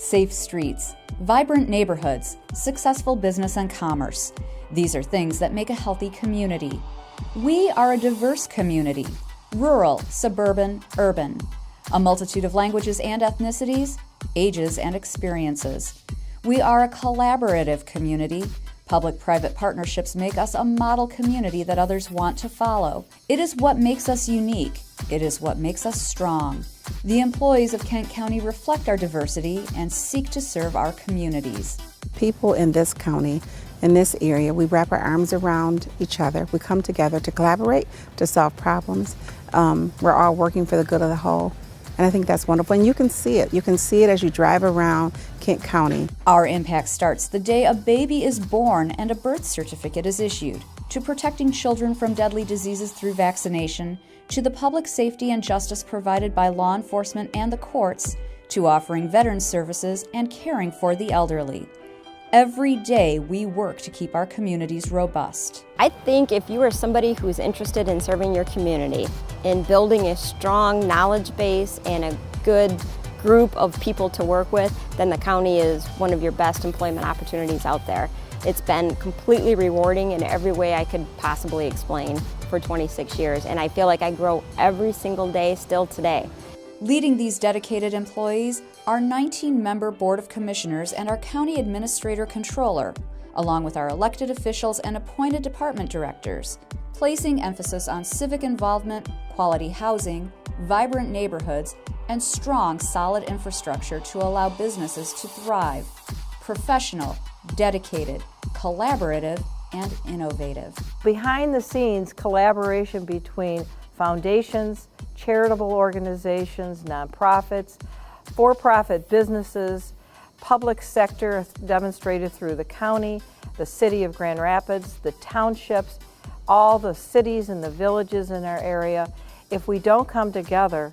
safe streets, vibrant neighborhoods, successful business and commerce. These are things that make a healthy community. We are a diverse community, rural, suburban, urban, a multitude of languages and ethnicities, ages and experiences. We are a collaborative community. Public-private partnerships make us a model community that others want to follow. It is what makes us unique. It is what makes us strong. The employees of Kent County reflect our diversity and seek to serve our communities. People in this county, in this area, we wrap our arms around each other. We come together to collaborate, to solve problems. We're all working for the good of the whole. And I think that's wonderful. And you can see it. You can see it as you drive around Kent County. Our impact starts the day a baby is born and a birth certificate is issued, to protecting children from deadly diseases through vaccination, to the public safety and justice provided by law enforcement and the courts, to offering veterans services and caring for the elderly. Every day we work to keep our communities robust. I think if you are somebody who's interested in serving your community, in building a strong knowledge base and a good group of people to work with, then the county is one of your best employment opportunities out there. It's been completely rewarding in every way I could possibly explain for 26 years, and I feel like I grow every single day still today. Leading these dedicated employees, our 19-member Board of Commissioners and our County Administrator Controller, along with our elected officials and appointed department directors, placing emphasis on civic involvement, quality housing, vibrant neighborhoods, and strong, solid infrastructure to allow businesses to thrive. Professional, dedicated, collaborative, and innovative. Behind the scenes, collaboration between foundations, charitable organizations, nonprofits, for-profit businesses, public sector demonstrated through the county, the city of Grand Rapids, the townships, all the cities and the villages in our area. If we don't come together,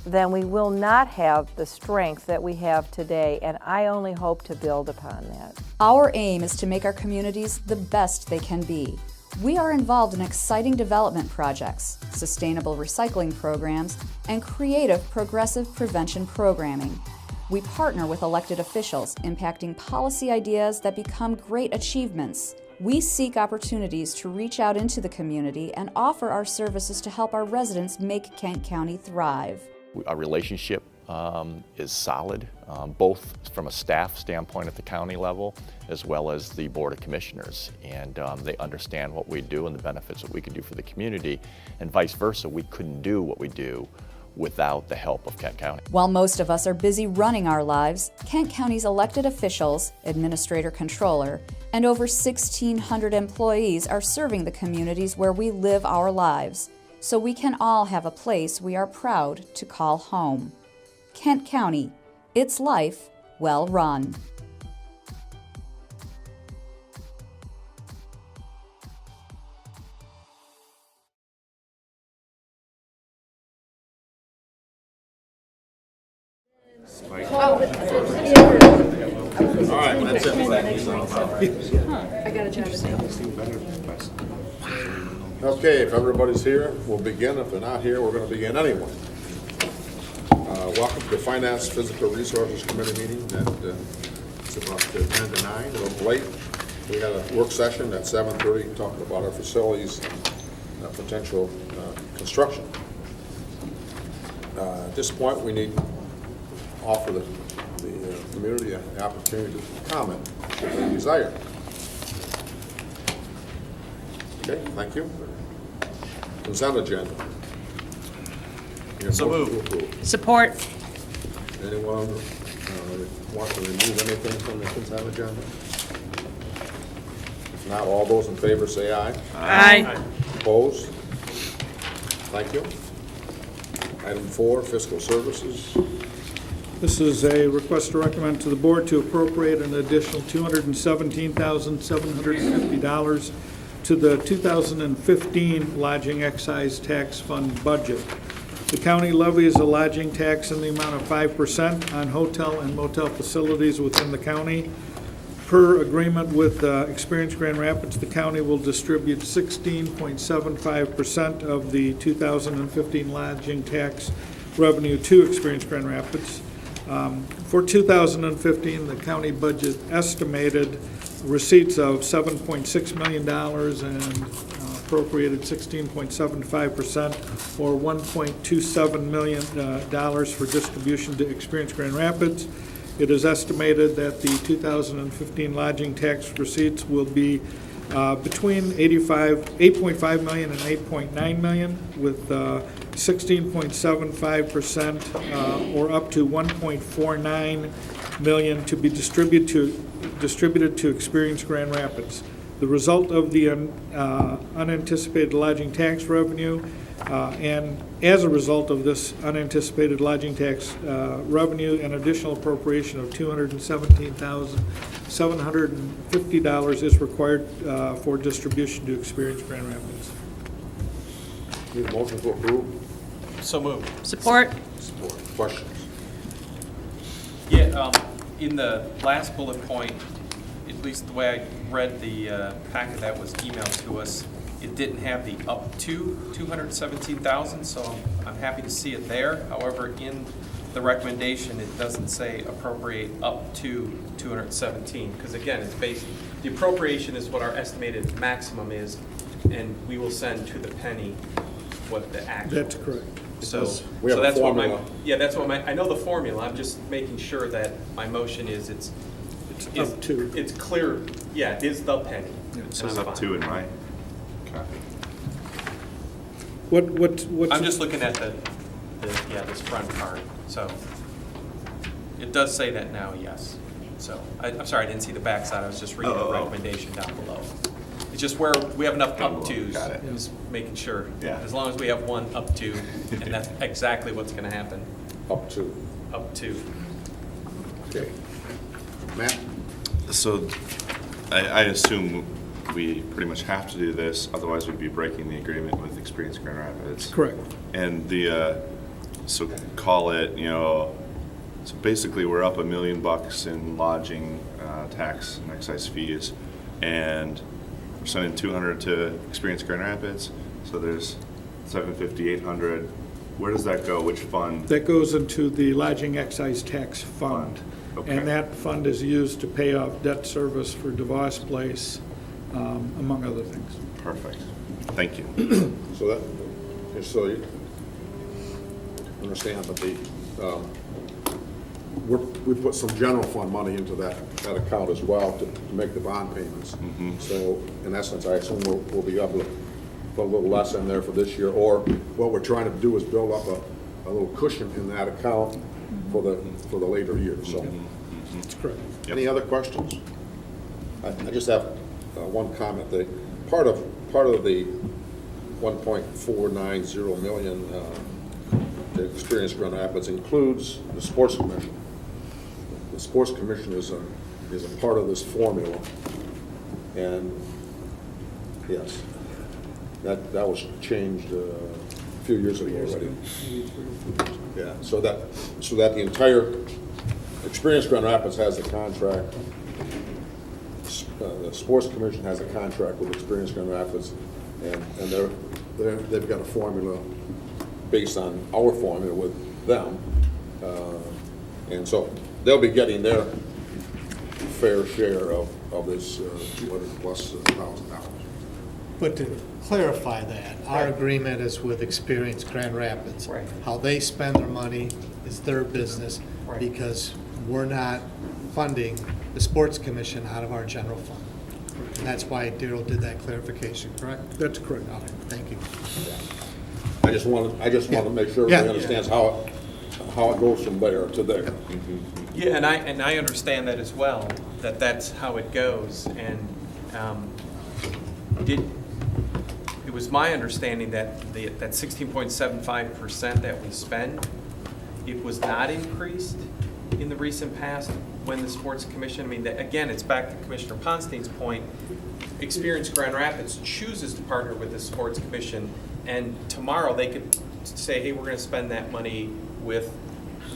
then we will not have the strength that we have today, and I only hope to build upon that. Our aim is to make our communities the best they can be. We are involved in exciting development projects, sustainable recycling programs, and creative progressive prevention programming. We partner with elected officials, impacting policy ideas that become great achievements. We seek opportunities to reach out into the community and offer our services to help our residents make Kent County thrive. Our relationship is solid, both from a staff standpoint at the county level as well as the Board of Commissioners, and they understand what we do and the benefits that we can do for the community, and vice versa. We couldn't do what we do without the help of Kent County. While most of us are busy running our lives, Kent County's elected officials, administrator controller, and over 1,600 employees are serving the communities where we live our lives, so we can all have a place we are proud to call home. Kent County, its life well run. All right, that's it. I got a job. Okay, if everybody's here, we'll begin. If they're not here, we're going to begin anyway. Welcome to the Finance Physical Resources Committee meeting. It's about 10 to 9, a little late. We had a work session at 7:30 talking about our facilities and potential construction. At this point, we need to offer the community an opportunity to comment if they desire. Okay, thank you. Consent agenda. So moved. Support. Anyone want to remove anything from the consent agenda? If not, all those in favor say aye. Aye. Opposed? Thank you. Item 4, fiscal services. This is a request to recommend to the board to appropriate an additional $217,750 to the 2015 lodging excise tax fund budget. The county levies a lodging tax in the amount of 5% on hotel and motel facilities within the county. Per agreement with Experience Grand Rapids, the county will distribute 16.75% of the 2015 lodging tax revenue to Experience Grand Rapids. For 2015, the county budget estimated receipts of $7.6 million and appropriated 16.75%, or $1.27 million for distribution to Experience Grand Rapids. It is estimated that the 2015 lodging tax receipts will be between 8.5 million and 8.9 million, with 16.75% or up to 1.49 million to be distributed to Experience Grand Rapids. The result of the unanticipated lodging tax revenue, and as a result of this unanticipated lodging tax revenue, an additional appropriation of $217,750 is required for distribution to Experience Grand Rapids. Need a motion to approve? So moved. Support. Support. Questions? Yeah, in the last bullet point, at least the way I read the packet that was emailed to us, it didn't have the up to 217,000, so I'm happy to see it there. However, in the recommendation, it doesn't say appropriate up to 217, because again, it's based, the appropriation is what our estimated maximum is, and we will send to the penny what the actual. That's correct. So, We have so a that's what my, formula. yeah, that's what my, I know the formula, I'm just making sure that my motion is, it's Up to. it's clear, yeah, it is the penny. It says up to in my copy. What's? I'm just looking at the this front part, so it does say that now, yes. So, I'm sorry, I didn't see the back side, I was just reading the recommendation down below. It's just where we have enough up tos, Got it. just making sure. Yeah. As long as we have one up to, and that's exactly what's gonna happen, Up to. up to. Okay. Matt? So I assume we pretty much have to do this, otherwise we'd be breaking the agreement with Experience Grand Rapids. Correct. And so call it, so basically we're up $1 million in lodging, tax and excise fees, and we're sending 200 to Experience Grand Rapids, so there's 750, 800. Where does that go? Which fund? That goes into the lodging excise tax fund. Okay. And that fund is used to pay off debt service for DeVos Place, among other things. Perfect. Thank you. So that, just so you understand, but we put some general fund money into that account as well to make the bond payments. So in essence, I assume we'll be able to put a little less in there for this year, or what we're trying to do is build up a little cushion in that account for the later years, so. That's correct. Any other questions? I just have one comment. Part of the 1.490 million the Experience Grand Rapids includes the Sports Commission. The Sports Commission is a part of this formula, and yes, that was changed a few years ago already. Yeah, so that the entire Experience Grand Rapids has a contract. The Sports Commission has a contract with Experience Grand Rapids, and they've got a formula based on our formula with them, and so they'll be getting their fair share of this $200,000+. But to clarify that, our agreement is with Experience Grand Rapids. Right. How they spend their money is their business, Right. because we're not funding the Sports Commission out of our general fund. And that's why Daryl did that clarification, correct? That's correct. Okay, thank you. I just want to make sure Yeah. everybody understands how it goes from there to there. Yeah, and I understand that as well, that's how it goes, and it was my understanding that that 16.75% that we spend, it was not increased in the recent past when the Sports Commission, I mean, again, it's back to Commissioner Ponstein's point, Experience Grand Rapids chooses to partner with the Sports Commission, and tomorrow they could say, hey, we're going to spend that money with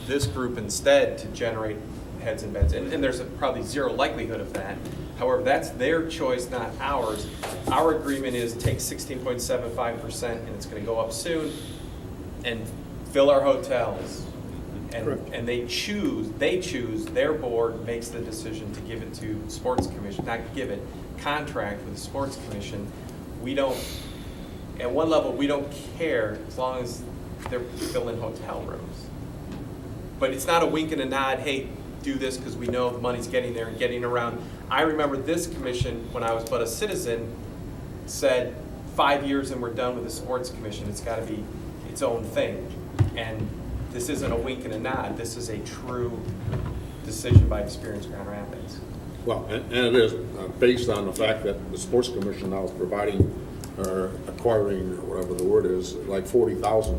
this group instead to generate heads and beds, and there's probably zero likelihood of that. However, that's their choice, not ours. Our agreement is take 16.75%, and it's going to go up soon, and fill our hotels, And they choose, their board makes the decision to give it to Sports Commission, not give it, contract with the Sports Commission. We don't, at one level, we don't care as long as they're filling hotel rooms. But it's not a wink and a nod, hey, do this because we know the money's getting there and getting around. I remember this commission, when I was but a citizen, said 5 years and we're done with the Sports Commission. It's got to be its own thing. And this isn't a wink and a nod. This is a true decision by Experience Grand Rapids. Well, and it is based on the fact that the Sports Commission now is providing or acquiring, or whatever the word is, like 40,000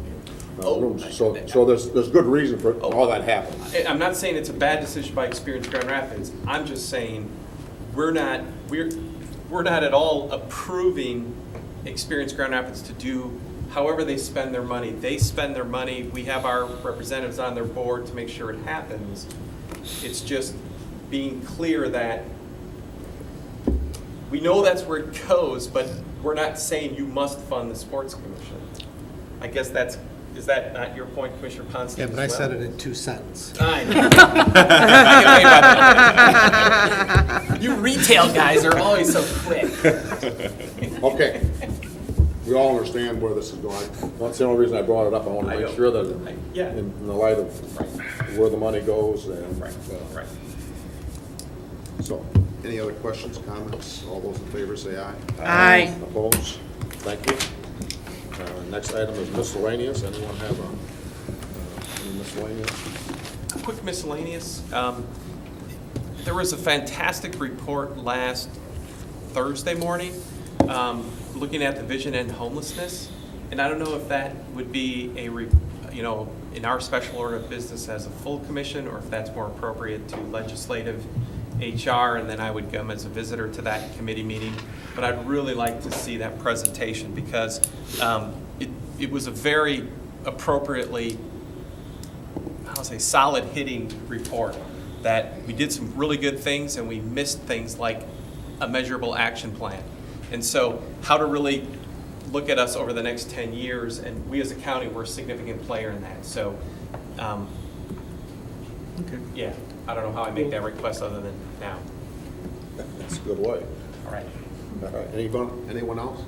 rooms. So there's good reason for all that happening. I'm not saying it's a bad decision by Experience Grand Rapids. I'm just saying we're not at all approving Experience Grand Rapids to do however they spend their money. They spend their money. We have our representatives on their board to make sure it happens. It's just being clear that we know that's where it goes, but we're not saying you must fund the Sports Commission. I guess is that not your point, Commissioner Ponce? Yeah, but I said it in 2 sentences. I know. You retail guys are always so quick. Okay. We all understand where this is going. That's the only reason I brought it up. I want to make sure that in the light of where the money goes. And, Right. So, any other questions, comments? All those in favor say aye. Aye. Opposed? Thank you. Next item is miscellaneous. Anyone have any miscellaneous? Quick miscellaneous. There was a fantastic report last Thursday morning looking at the vision and homelessness. And I don't know if that would be in our special order of business as a full commission, or if that's more appropriate to legislative HR, and then I would come as a visitor to that committee meeting. But I'd really like to see that presentation because it was a very appropriately, solid hitting report that we did some really good things and we missed things like a measurable action plan. And so how to really look at us over the next 10 years, and we as a county, we're a significant player in that. So, yeah, I don't know how I make that request other than now. That's a good way. All right. Anyone else?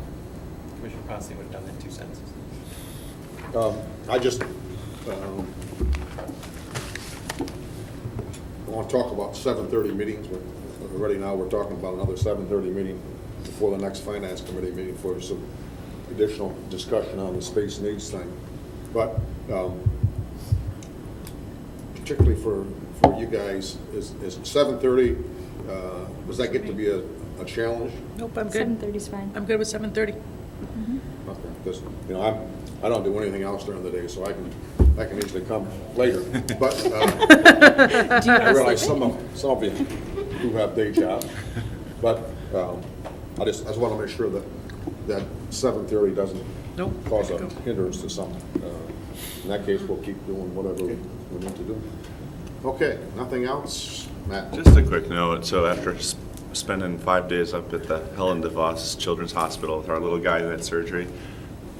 Commissioner Ponce would have done that in 2 sentences. I just I want to talk about 7:30 meetings. Already now we're talking about another 7:30 meeting before the next Finance Committee meeting for some additional discussion on the space needs thing. But particularly for you guys, is 7:30, does that get to be a challenge? Nope, I'm good. 7:30 is fine. I'm good with 7:30. Okay, because, I don't do anything else during the day, so I can easily come later. But I realize some of you do have day jobs. But I just want to make sure that 7:30 doesn't cause a hindrance to something. In that case, we'll keep doing whatever we need to do. Okay, nothing else, Matt? Just a quick note. So after spending 5 days up at the Helen DeVos Children's Hospital with our little guy who had surgery,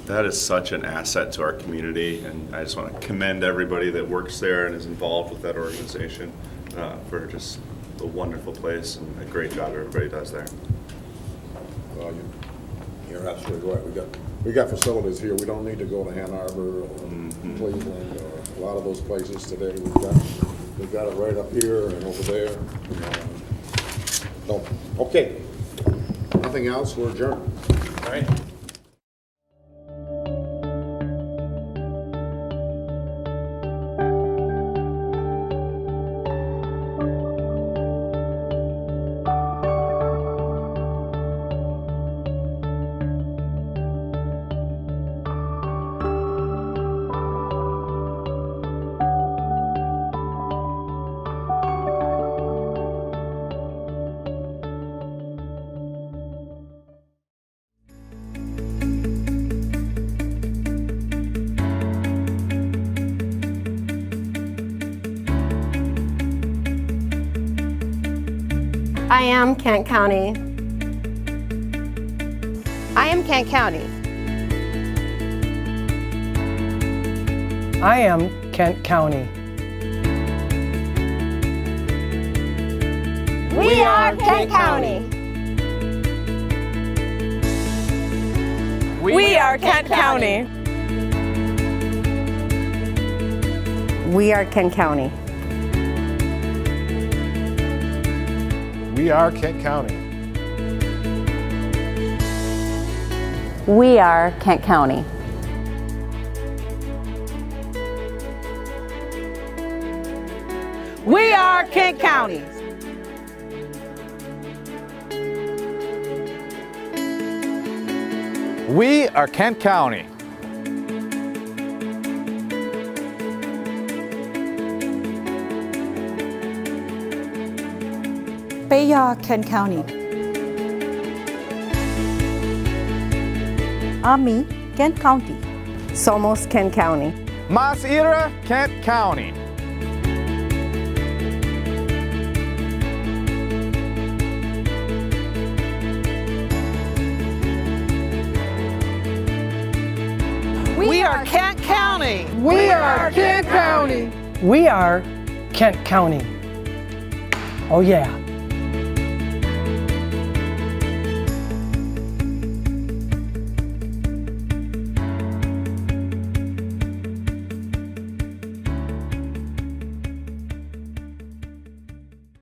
that is such an asset to our community, and I just want to commend everybody that works there and is involved with that organization for just a wonderful place and a great job everybody does there. Well, you're absolutely right. We got facilities here. We don't need to go to Ann Arbor or Cleveland or a lot of those places today. We've got it right up here and over there. Okay. Nothing else. We're adjourned. All right. I am Kent County. I am Kent County. I am Kent County. We are Kent County. We are Kent County. We are Kent County. We are Kent County. We are Kent County. We are Kent County. We are Kent County. We are Kent County. Ami, Kent County. Somos Kent County. Mas Ira, Kent County. We are Kent County. We are Kent County. We are Kent County. Oh yeah.